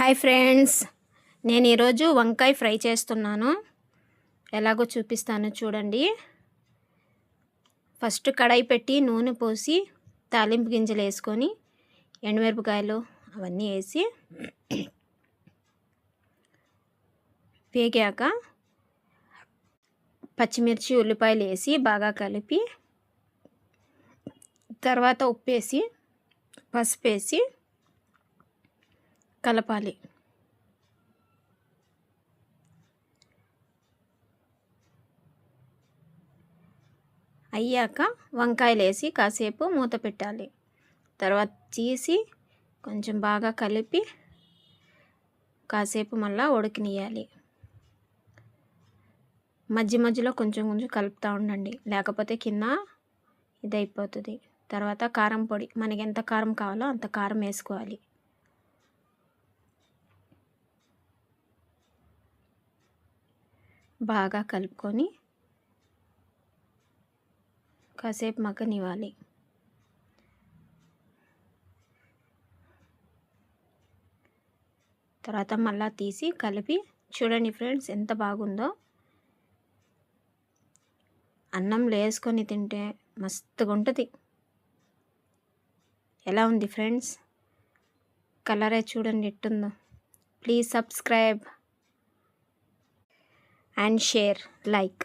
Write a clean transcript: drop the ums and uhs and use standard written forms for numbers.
Hi friends, నేను ఈరోజు వంకాయ ఫ్రై చేస్తున్నాను. ఎలాగో చూపిస్తాను చూడండి. ఫస్ట్ కడాయి పెట్టి నూనె పోసి తాలింపు గింజలు వేసుకొని ఎండుమిరపకాయలు అవన్నీ వేసి వేగాక పచ్చిమిర్చి ఉల్లిపాయలు వేసి బాగా కలిపి తర్వాత ఉప్పు వేసి పసుపు వేసి కలపాలి. అయ్యాక వంకాయలు వేసి కాసేపు మూత పెట్టాలి. తర్వాత తీసి కొంచెం బాగా కలిపి కాసేపు మళ్ళీ ఉడకనియాలి. మధ్య మధ్యలో కొంచెం కలుపుతూ ఉండండి, లేకపోతే కింద ఇదైపోతుంది. తర్వాత కారం పొడి, మనకి ఎంత కారం కావాలో అంత కారం వేసుకోవాలి. బాగా కలుపుకొని కాసేపు మగ్గనివ్వాలి. తర్వాత మళ్ళీ తీసి కలిపి చూడండి ఫ్రెండ్స్, ఎంత బాగుందో. అన్నంలో వేసుకొని తింటే మస్తుగా ఉంటుంది. ఎలా ఉంది ఫ్రెండ్స్? కలరే చూడండి ఎట్టుందో. Please subscribe and share, like.